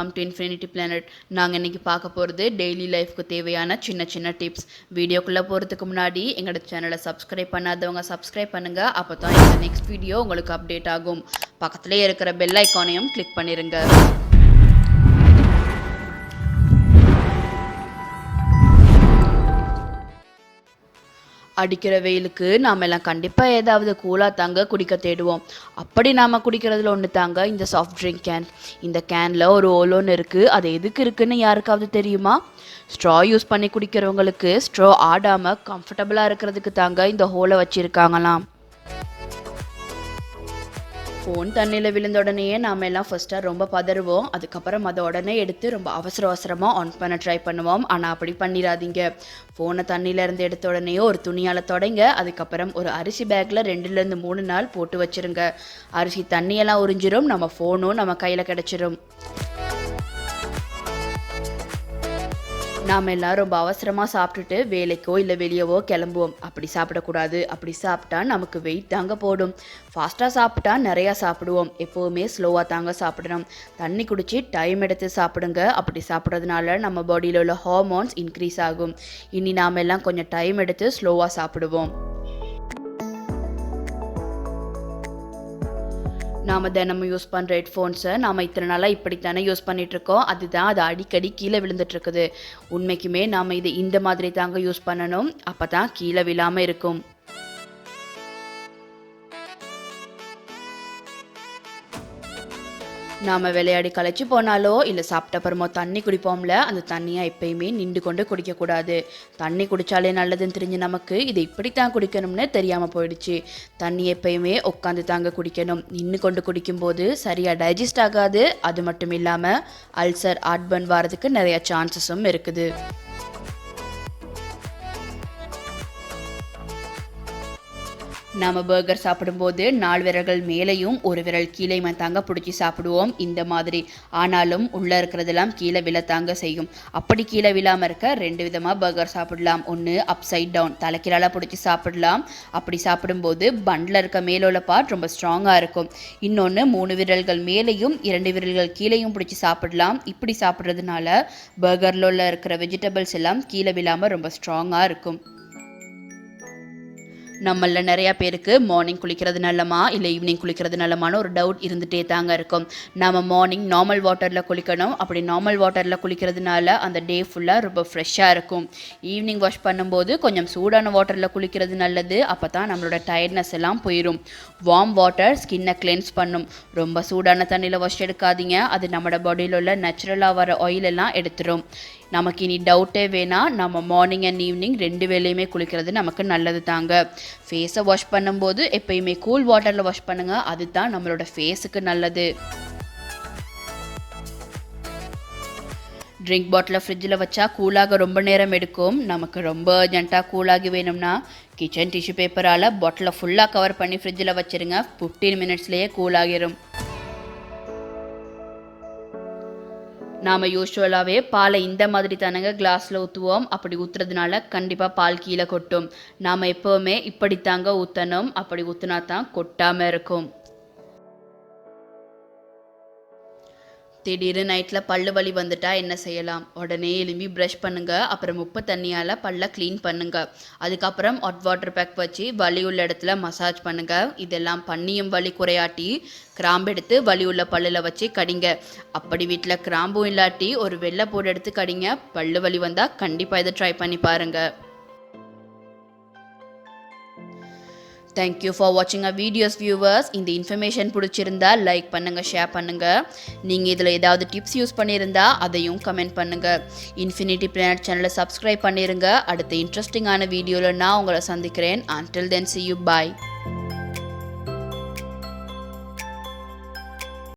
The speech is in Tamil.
Welcome to infinity planet. நாங்கள் இன்றைக்கி பார்க்க போகிறது டெய்லி லைஃப்க்கு தேவையான சின்ன சின்ன டிப்ஸ். வீடியோக்குள்ளே போகிறதுக்கு முன்னாடி எங்களோட சேனலை சப்ஸ்கிரைப் பண்ணாதவங்க சப்ஸ்கிரைப் பண்ணுங்கள். அப்போ தான் இந்த நெக்ஸ்ட் வீடியோ உங்களுக்கு அப்டேட் ஆகும். பக்கத்துலேயே இருக்கிற பெல் ஐக்கானையும் கிளிக் பண்ணிடுங்க. அடிக்கிற வெயிலுக்கு நாம் எல்லாம் கண்டிப்பாக ஏதாவது கூலாக தாங்க குடிக்க தேடுவோம். அப்படி நாம் குடிக்கிறதுல ஒன்று தாங்க இந்த சாஃப்ட் ட்ரிங்க் கேன். இந்த கேனில் ஒரு ஓலோன்னு இருக்குது. அது எதுக்கு இருக்குன்னு யாருக்காவது தெரியுமா? ஸ்ட்ரா யூஸ் பண்ணி குடிக்கிறவங்களுக்கு ஸ்ட்ரா ஆடாமல் கம்ஃபர்டபுளாக இருக்கிறதுக்கு தாங்க இந்த ஹோலை வச்சுருக்காங்களாம். ஃபோன் தண்ணியில் விழுந்த உடனேயே நாம் எல்லாம் ஃபஸ்ட்டாக ரொம்ப பதறுவோம். அதுக்கப்புறம் அதை உடனே எடுத்து ரொம்ப அவசரமாக ஆன் பண்ண ட்ரை பண்ணுவோம். ஆனால் அப்படி பண்ணிடாதீங்க. ஃபோனை தண்ணியிலேருந்து எடுத்த உடனே ஒரு துணியால் தொடங்க. அதுக்கப்புறம் ஒரு அரிசி பேக்கில் 2 to 3 நாள் போட்டு வச்சுருங்க. அரிசி தண்ணியெல்லாம் உறிஞ்சிரும், நம்ம ஃபோனும் நம்ம கையில் கிடச்சிரும். நாம் எல்லாம் ரொம்ப அவசரமாக சாப்பிட்டுட்டு வேலைக்கோ இல்லை வெளியவோ கிளம்புவோம். அப்படி சாப்பிடக்கூடாது. அப்படி சாப்பிட்டா நமக்கு வெயிட் தாங்க போடும். ஃபாஸ்ட்டாக சாப்பிட்டா நிறையா சாப்பிடுவோம். எப்போவுமே ஸ்லோவாக தாங்க சாப்பிடணும். தண்ணி குடித்து டைம் எடுத்து சாப்பிடுங்க. அப்படி சாப்பிட்றதுனால நம்ம பாடியில் உள்ள ஹார்மோன்ஸ் இன்க்ரீஸ் ஆகும். இனி நாம் எல்லாம் கொஞ்சம் டைம் எடுத்து ஸ்லோவாக சாப்பிடுவோம். நாம் தினமும் யூஸ் பண்ணுற ஹெட்ஃபோன்ஸை நாம் இத்தனை நாளாக இப்படித்தானே யூஸ் பண்ணிகிட்ருக்கோம். அதுதான் அது அடிக்கடி கீழே விழுந்துட்டுருக்குது. உண்மைக்குமே நாம் இதை இந்த மாதிரி தாங்க யூஸ் பண்ணணும். அப்போ தான் கீழே விழாமல் இருக்கும். நாம் விளையாடி களைச்சி போனாலோ இல்லை சாப்பிட்ட அப்புறமோ தண்ணி குடிப்போம்ல, அந்த தண்ணியை எப்பயுமே நின்று கொண்டு குடிக்கக்கூடாது. தண்ணி குடித்தாலே நல்லதுன்னு தெரிஞ்சு நமக்கு இது இப்படித்தான் குடிக்கணும்னு தெரியாமல் போயிடுச்சு. தண்ணி எப்பயுமே உட்காந்து தாங்க குடிக்கணும். நின்று கொண்டு குடிக்கும்போது சரியாக டைஜஸ்ட் ஆகாது. அது மட்டும் இல்லாமல் அல்சர், ஹார்ட்பர்ன் வரதுக்கு நிறைய சான்சஸும் இருக்குது. நாம் பர்கர் சாப்பிடும்போது 4 விரல்கள் மேலேயும் 1 விரல் கீழேயுமே தாங்க பிடிச்சி சாப்பிடுவோம் இந்த மாதிரி. ஆனாலும் உள்ளே இருக்கிறதெல்லாம் கீழே விழத்தாங்க செய்யும். அப்படி கீழே விழாமல் இருக்க 2 விதமாக பர்கர் சாப்பிடலாம். ஒன்று அப்சைட் டவுன், தலைக்கீழாக பிடிச்சி சாப்பிடலாம். அப்படி சாப்பிடும்போது பண்டில் இருக்க மேலே உள்ள பார்ட் ரொம்ப ஸ்ட்ராங்காக இருக்கும். இன்னொன்று 3 விரல்கள் மேலேயும் 2 விரல்கள் கீழேயும் பிடிச்சி சாப்பிடலாம். இப்படி சாப்பிட்றதுனால பர்கரில் உள்ள இருக்கிற வெஜிடபிள்ஸ் எல்லாம் கீழே விழாமல் ரொம்ப ஸ்ட்ராங்காக இருக்கும். நம்மளில் நிறையா பேருக்கு மார்னிங் குளிக்கிறது நல்லமா இல்லை ஈவினிங் குளிக்கிறது நல்லமான ஒரு டவுட் இருந்துகிட்டே தாங்க இருக்கும். நம்ம மார்னிங் நார்மல் வாட்டரில் குளிக்கணும். அப்படி நார்மல் வாட்டரில் குளிக்கிறதுனால அந்த டே ஃபுல்லாக ரொம்ப ஃப்ரெஷ்ஷாக இருக்கும். ஈவினிங் வாஷ் பண்ணும்போது கொஞ்சம் சூடான வாட்டரில் குளிக்கிறது நல்லது. அப்போ தான் நம்மளோட டயர்ட்னஸ் எல்லாம் போயிடும். வார்ம் வாட்டர் ஸ்கின்னை கிளென்ஸ் பண்ணும். ரொம்ப சூடான தண்ணியில் வாஷ் எடுக்காதீங்க. அது நம்மளோட பாடியில் உள்ள நேச்சுரலாக வர ஆயில் எல்லாம் எடுத்துரும். நமக்கு இனி டவுட்டே வேணாம். நம்ம மார்னிங் அண்ட் ஈவினிங் 2 வேளையுமே குளிக்கிறது நமக்கு நல்லது தாங்க. ஃபேஸை வாஷ் பண்ணும்போது எப்பயுமே கூல் வாட்டரில் வாஷ் பண்ணுங்கள். அதுதான் நம்மளோட ஃபேஸுக்கு நல்லது. ட்ரிங்க் பாட்டிலை ஃப்ரிட்ஜில் வச்சா கூலாக ரொம்ப நேரம் எடுக்கும். நமக்கு ரொம்ப அர்ஜென்ட்டாக கூலாகி வேணும்னா கிச்சன் டிஷ்யூ பேப்பரால் பாட்டிலை ஃபுல்லாக கவர் பண்ணி ஃப்ரிட்ஜில் வச்சுருங்க. 15 மினிட்ஸ்லேயே கூலாகிடும். நாம் யூஸ்வலாகவே பாலை இந்த மாதிரி தானங்க கிளாஸில் ஊற்றுவோம். அப்படி ஊற்றுறதுனால கண்டிப்பாக பால் கீழே கொட்டும். நாம் எப்போவுமே இப்படித்தாங்க ஊற்றணும். அப்படி ஊற்றினா தான் கொட்டாமல் இருக்கும். திடீர்னு நைட்டில் பல்லு வலி வந்துட்டா என்ன செய்யலாம்? உடனே எலும்பி ப்ரஷ் பண்ணுங்கள். அப்புறம் உப்பு தண்ணியால் பல்லை க்ளீன் பண்ணுங்கள். அதுக்கப்புறம் ஹாட் வாட்டர் பேக் வச்சு வலி உள்ள இடத்துல மசாஜ் பண்ணுங்கள். இதெல்லாம் பண்ணியும் வலி குறையாட்டி கிராம்பு எடுத்து வலி உள்ள பல்லில் வச்சு கடிங்க. அப்படி வீட்டில் கிராம்பும் இல்லாட்டி ஒரு வெள்ளைப்பூடு எடுத்து கடிங்க. பல்லு வலி வந்தால் கண்டிப்பாக இதை ட்ரை பண்ணி பாருங்கள். தேங்க்யூ ஃபார் வாட்சிங் our வீடியோஸ் வியூவர்ஸ். இந்த இன்ஃபர்மேஷன் பிடிச்சிருந்தா லைக் பண்ணுங்கள், ஷேர் பண்ணுங்கள். நீங்கள் இதில் ஏதாவது டிப்ஸ் யூஸ் பண்ணியிருந்தா அதையும் கமெண்ட் பண்ணுங்கள். இன்ஃபினிட்டி பிளானட் சேனலை சப்ஸ்கிரைப் பண்ணிடுங்க. அடுத்த இன்ட்ரெஸ்டிங்கான வீடியோவில் நான் உங்களை சந்திக்கிறேன். until then see you, bye.